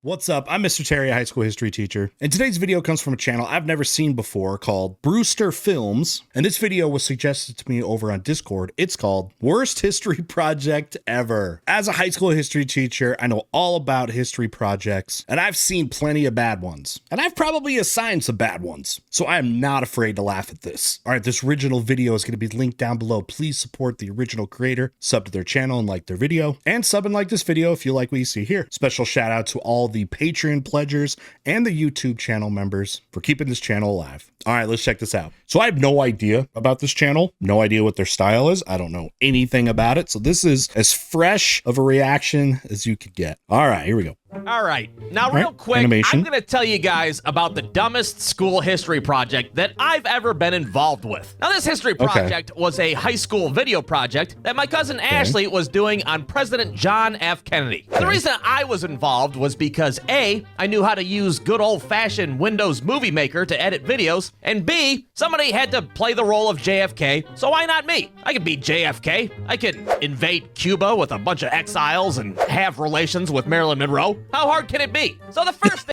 What's up? I'm Mr. Terry, a high school history teacher, and today's video comes from a channel I've never seen before called Brewstewfilms, and this video was suggested to me over on Discord. It's called Worst History Project Ever. As a high school history teacher, I know all about history projects, and I've seen plenty of bad ones, and I've probably assigned some bad ones, so I am not afraid to laugh at this. All right, this original video is going to be linked down below. Please support the original creator, sub to their channel and like their video, and sub and like this video if you like what you see here. Special shout out to all the Patreon pledgers and the YouTube channel members for keeping this channel alive. All right, let's check this out. So I have no idea about this channel, no idea what their style is. I don't know anything about it. So this is as fresh of a reaction as you could get. All right, here we go. All right, now real quick, animation. I'm going to tell you guys about the dumbest school history project that I've ever been involved with. Now, this history project was a high school video project that my cousin Ashley was doing on President John F. Kennedy. The reason I was involved was because A, I knew how to use good old-fashioned Windows Movie Maker to edit videos, and B, somebody had to play the role of JFK, so why not me? I could be JFK. I could invade Cuba with a bunch of exiles and have relations with Marilyn Monroe. How hard can it be? So the first thing...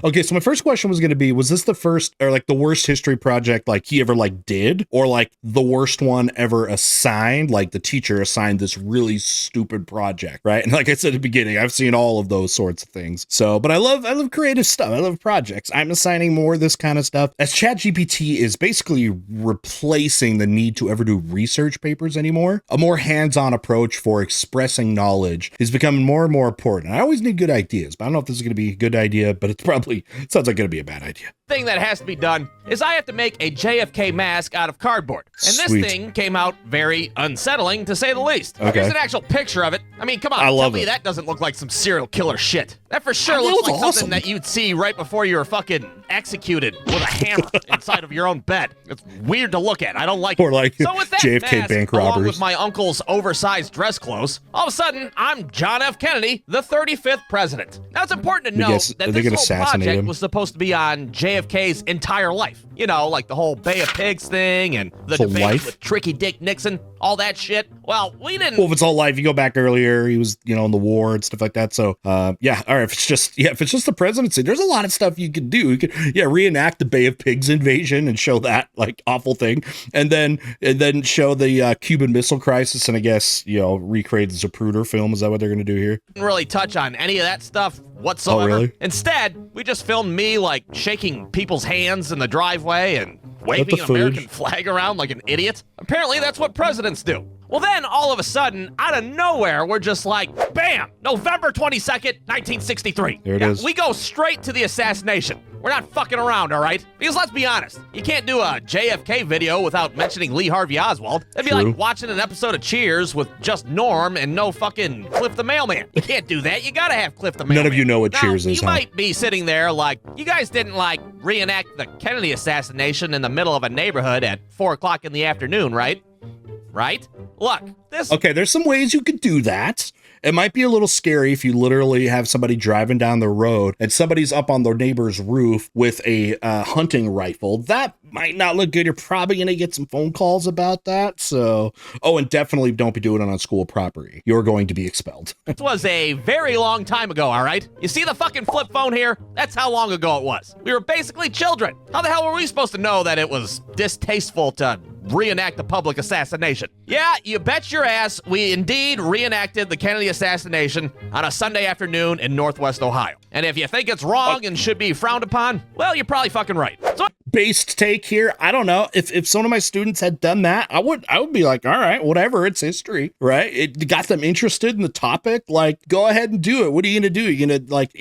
Okay, so my first question was going to be, was this the first or like the worst history project like he ever like did, or like the worst one ever assigned, like the teacher assigned this really stupid project, right? And like I said at the beginning, I've seen all of those sorts of things. So, but I love creative stuff. I love projects. I'm assigning more of this kind of stuff as ChatGPT is basically replacing the need to ever do research papers anymore. A more hands-on approach for expressing knowledge is becoming more and more important. I always need good ideas, but I don't know if this is going to be a good idea, but it's probably sounds like going to be a bad idea. Thing that has to be done is I have to make a JFK mask out of cardboard. And this thing came out very unsettling, to say the least. Okay. Here's an actual picture of it. I mean, come on, tell me that doesn't look like some serial killer shit. That for sure looks like something that you'd see right before you were fucking executed with a hammer inside of your own bed. It's weird to look at. I don't like it. Or like so with that JFK mask, bank along robbers. with my uncle's oversized dress clothes, all of a sudden, I'm John F. Kennedy, the 35th president. Now, it's important to note that this whole project was supposed to be on JFK's entire life. You know, like the whole Bay of Pigs thing and the debate with Tricky Dick Nixon, all that shit. Well, we didn't... Well, if it's all life, you go back earlier, he was, you know, in the war and stuff like that. So, yeah, all right, if it's just the presidency, there's a lot of stuff you could do. You could, reenact the Bay of Pigs invasion and show that, like, awful thing. And then show the Cuban Missile Crisis and I guess, you know, recreate the Zapruder film. Is that what they're going to do here? Didn't really touch on any of that stuff whatsoever. Oh, really? Instead, we just filmed me, like, shaking people's hands in the driveway and waving an American flag around like an idiot. Apparently, that's what presidents do. Well, then, all of a sudden, out of nowhere, we're just like, bam, November 22nd, 1963. There it is. We go straight to the assassination. We're not fucking around, all right? Because let's be honest, you can't do a JFK video without mentioning Lee Harvey Oswald. It'd be like watching an episode of Cheers with just Norm and no fucking Cliff the Mailman. You can't do that. You gotta have Cliff the Mailman. None of you know what Cheers is, You might be sitting there like, you guys didn't like reenact the Kennedy assassination in the middle of a neighborhood at 4 o'clock in the afternoon, right? Right? Look, this... Okay, there's some ways you could do that. It might be a little scary if you literally have somebody driving down the road and somebody's up on their neighbor's roof with a hunting rifle. That might not look good. You're probably going to get some phone calls about that. So, and definitely don't be doing it on school property. You're going to be expelled. This was a very long time ago, all right? You see the fucking flip phone here? That's how long ago it was. We were basically children. How the hell were we supposed to know that it was distasteful to reenact the public assassination? Yeah, you bet your ass we indeed reenacted the Kennedy assassination on a Sunday afternoon in Northwest Ohio. And if you think it's wrong and should be frowned upon, well, you're probably fucking right. So based take here, I don't know. If some of my students had done that, I would be like, all right, whatever, it's history, right? It got them interested in the topic. Like, go ahead and do it. What are you gonna do? You're gonna like,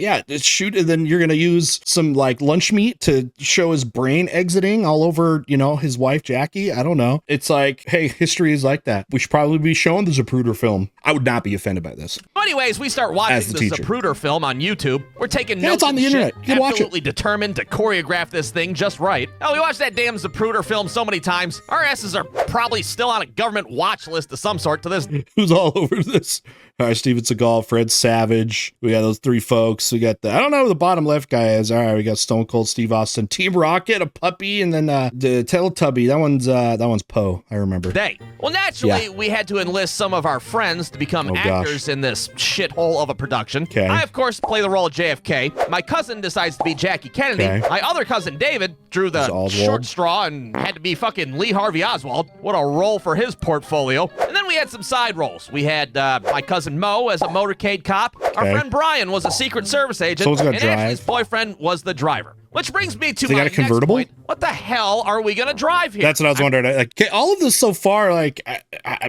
shoot, and then you're gonna use some like lunch meat to show his brain exiting all over, you know, his wife Jackie. I don't know. It's like, hey, history is like that. We should probably be showing the Zapruder film. I would not be offended by this. Anyways, we start watching the Zapruder film on YouTube. We're taking notes. It's on the internet. You can watch it. Absolutely determined to choreograph this thing just right. Hell, we watched that damn Zapruder film so many times. Our asses are probably still on a government watch list of some sort to this. Who's all over this? All right, Steven Seagal, Fred Savage. We got those three folks. We got I don't know who the bottom left guy is. All right, we got Stone Cold Steve Austin, Team Rocket, a puppy, and then the Teletubby. That one's Poe. I remember. Well, naturally, we had to enlist some of our friends to become actors in this shithole of a production. Okay. I, of course, play the role of JFK. My cousin decides to be Jackie Kennedy. Okay. My other cousin, David, drew the short straw and had to be fucking Lee Harvey Oswald. What a role for his portfolio. And then we had some side roles. We had my cousin Mo as a motorcade cop. Our friend Brian was a Secret Service agent. Someone's gonna and drive. Ashley's boyfriend was the driver. Which brings me to They my got a convertible? next point. What the hell are we going to drive here? That's what I was wondering. Like, okay, all of this so far, like,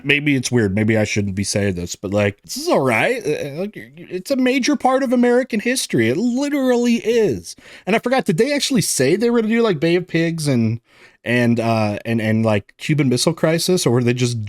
maybe it's weird. Maybe I shouldn't be saying this, but like, this is all right. Like, it's a major part of American history. It literally is. And I forgot, did they actually say they were going to do like Bay of Pigs and like Cuban Missile Crisis, or were they just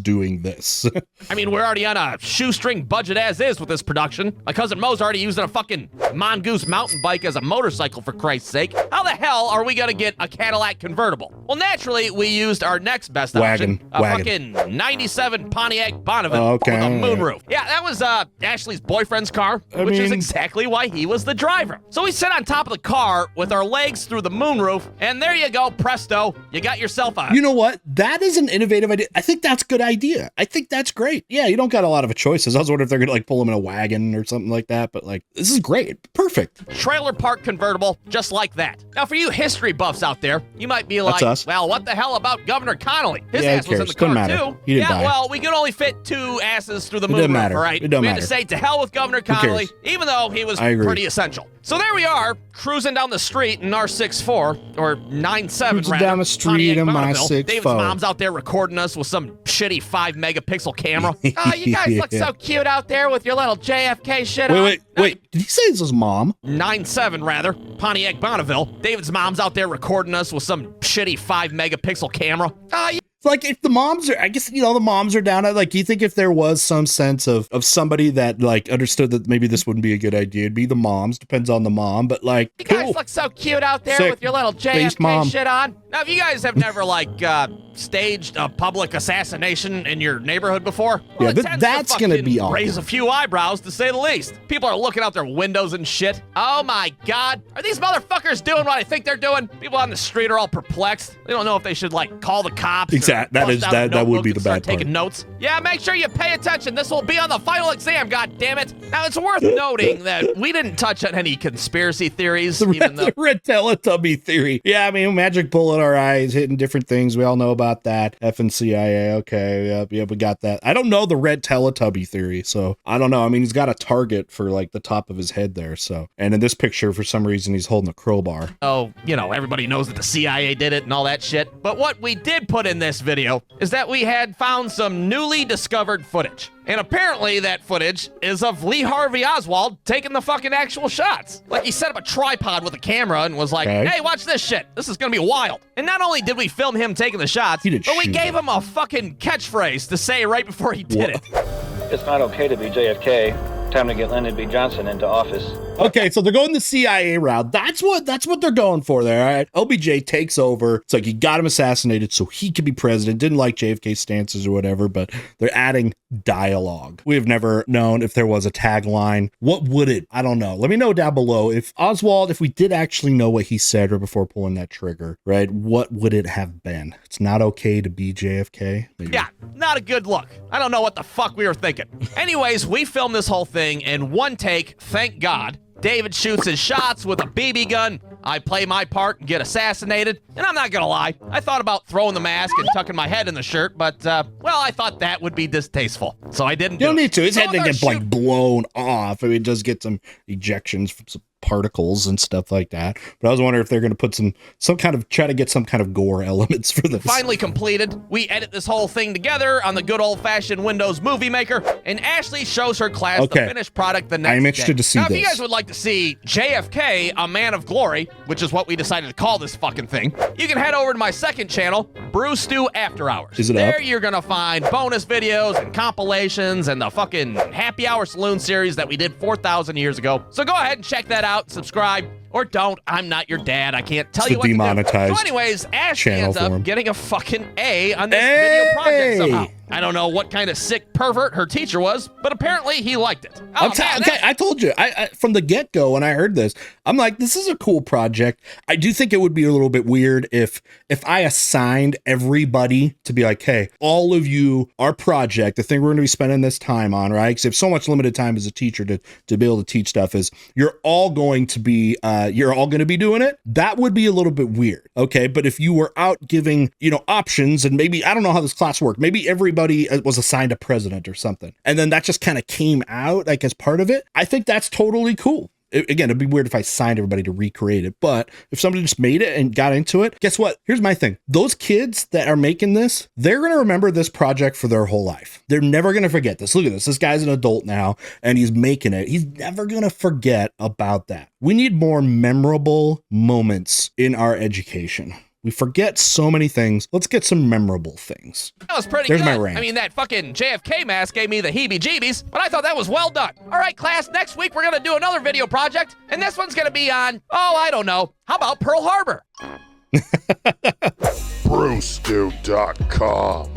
doing this? I mean, we're already on a shoestring budget as is with this production. My cousin Mo's already using a fucking Mongoose mountain bike as a motorcycle, for Christ's sake. How the hell are we gonna get a Cadillac convertible? Well, naturally, we used our next best option, a fucking 97 Pontiac Bonneville with a moonroof. Yeah, that was Ashley's boyfriend's car, which is exactly why he was the driver. So we sit on top of the car with our legs through the moonroof, and there you go, presto. You got yourself a... You know what? That is an innovative idea. I think that's a good idea. I think that's great. Yeah, you don't got a lot of choices. I was wondering if they're going to like pull him in a wagon or something like that, but like, this is great. Perfect. Trailer park convertible, just like that. Now, for you history buffs out there, you might be like, well, what the hell about Governor Connolly? His ass was in the car, too. He didn't die. Well, we could only fit 2 asses through the moonroof, all right? We had to say to hell with Governor Connolly, even though he was pretty essential. So there we are, cruising down the street in our 6'4", or 9'7", rather. Down the street in my 6'4". David's mom's out there recording us with some shitty 5-megapixel camera. Oh, you guys look so cute out there with your little JFK shit on. Wait. Did he say this was mom? 9'7", rather. Pontiac Bonneville. David's mom's out there recording us with some shitty 5-megapixel camera. Like, if the moms are, I guess, you know, the moms are down at, like, you think if there was some sense of somebody that, like, understood that maybe this wouldn't be a good idea, it'd be the moms. Depends on the mom, but, like, you guys look so cute out there with your little JFK shit on. Now, if you guys have never, like, staged a public assassination in your neighborhood before, well, yeah, that's going to be awesome. Raise a few eyebrows, to say the least. People are looking out their windows and shit. Oh, my God. Are these motherfuckers doing what I think they're doing? People on the street are all perplexed. They don't know if they should, like, call the cops. Exactly. That would be the bad part. Taking notes. Yeah, make sure you pay attention. This will be on the final exam, God damn it. Now, it's worth noting that we didn't touch on any conspiracy theories. The red Teletubby theory. Yeah, I mean, magic bullet our eyes, hitting different things. We all know about that. F and CIA. Okay, yeah, we got that. I don't know the red Teletubby theory, so I don't know. I mean, he's got a target for like the top of his head there. So, and in this picture, for some reason, he's holding a crowbar. Oh, you know, everybody knows that the CIA did it and all that shit. But what we did put in this video is that we had found some newly discovered footage. And apparently that footage is of Lee Harvey Oswald taking the fucking actual shots. Like, he set up a tripod with a camera and was like, hey, watch this shit. This is gonna be wild. And not only did we film him taking the shots, but we gave him a fucking catchphrase to say right before he did it. It's not okay to be JFK. Time to get Lyndon B. Johnson into office. Okay, so they're going the CIA route. That's what they're going for there, all right? LBJ takes over. It's like, you got him assassinated so he could be president. Didn't like JFK's stances or whatever, but they're adding dialogue. We have never known if there was a tagline. What would it? I don't know. Let me know down below. If Oswald, if we did actually know what he said right before pulling that trigger, right? What would it have been? It's not okay to be JFK? Maybe. Yeah, not a good look. I don't know what the fuck we were thinking. Anyways, we filmed this whole thing in one take, thank God. David shoots his shots with a BB gun. I play my part and get assassinated. And I'm not gonna lie, I thought about throwing the mask and tucking my head in the shirt, but, well, I thought that would be distasteful. So I didn't do it. You don't need to. His head didn't get, like, blown off. I mean, it does get some ejections from some particles and stuff like that. But I was wondering if they're going to put try to get some kind of gore elements for this. Finally completed. We edit this whole thing together on the good old-fashioned Windows Movie Maker, and Ashley shows her class the finished product the next day. I'm interested to see now, this. if you guys would like to see JFK, a man of glory, which is what we decided to call this fucking thing, you can head over to my second channel, Brewstew After Hours. Is it there up? You're going to find bonus videos and compilations and the fucking Happy Hour Saloon series that we did 4,000 years ago. So go ahead and check that out, subscribe, or don't. I'm not your dad. I can't tell you what demonetized to do. So anyways, Ashley ends up getting a fucking A on this video project somehow. I don't know what kind of sick pervert her teacher was, but apparently he liked it. I told you, I from the get-go when I heard this, I'm like, this is a cool project. I do think it would be a little bit weird if I assigned everybody to be like, hey, all of you, our project, the thing we're going to be spending this time on, right? Because if so much limited time as a teacher to be able to teach stuff is you're all going to be doing it. That would be a little bit weird. Okay. But if you were out giving, options, and maybe, I don't know how this class worked. Maybe everybody was assigned a president or something. And then that just kind of came out like as part of it. I think that's totally cool. Again, it'd be weird if I signed everybody to recreate it, but if somebody just made it and got into it, guess what? Here's my thing. Those kids that are making this, they're going to remember this project for their whole life. They're never going to forget this. Look at this. This guy's an adult now and he's making it. He's never going to forget about that. We need more memorable moments in our education. We forget so many things. Let's get some memorable things. That was pretty good. My rant. I mean, that fucking JFK mask gave me the heebie-jeebies, but I thought that was well done. All right, class, next week we're going to do another video project, and this one's going to be on, I don't know, how about Pearl Harbor? Brewstew.com.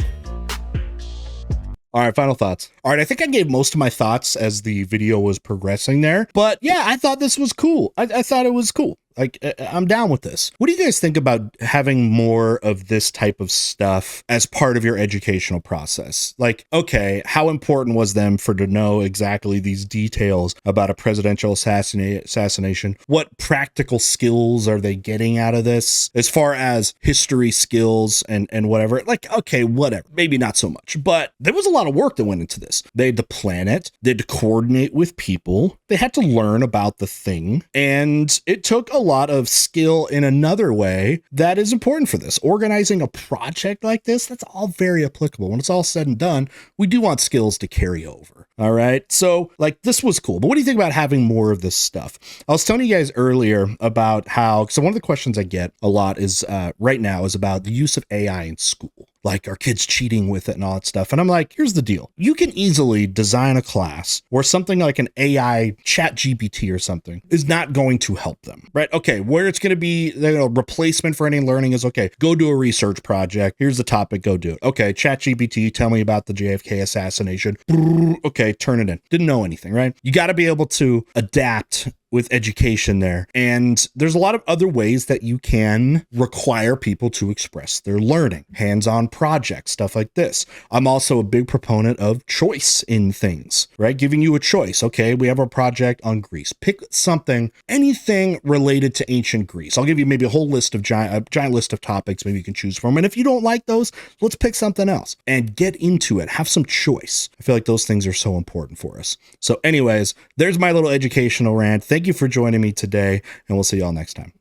All right, final thoughts. All right, I think I gave most of my thoughts as the video was progressing there, but yeah, I thought this was cool. I thought it was cool. Like, I'm down with this. What do you guys think about having more of this type of stuff as part of your educational process? Like, okay, how important was them to know exactly these details about a presidential assassination? What practical skills are they getting out of this as far as history skills and whatever? Like, okay, whatever. Maybe not so much, but there was a lot of work that went into this. They had to plan it. They had to coordinate with people. They had to learn about the thing. And it took a lot of skill in another way that is important for this. Organizing a project like this, that's all very applicable. When it's all said and done, we do want skills to carry over. All right. So like this was cool. But what do you think about having more of this stuff? I was telling you guys earlier about how, so one of the questions I get a lot is right now is about the use of AI in school. Like, are kids cheating with it and all that stuff? And I'm like, here's the deal. You can easily design a class where something like an AI chat GPT or something is not going to help them, right? Okay, where it's going to be the replacement for any learning is, okay, go do a research project. Here's the topic, go do it. Okay, chat GPT, tell me about the JFK assassination. Okay, turn it in. Didn't know anything, right? You got to be able to adapt with education there. And there's a lot of other ways that you can require people to express their learning, hands-on projects, stuff like this. I'm also a big proponent of choice in things, right? Giving you a choice. Okay, we have a project on Greece. Pick something, anything related to ancient Greece. I'll give you maybe a whole list of giant list of topics maybe you can choose from. And if you don't like those, let's pick something else and get into it. Have some choice. I feel like those things are so important for us. So anyways, there's my little educational rant. Thank you for joining me today, and we'll see y'all next time.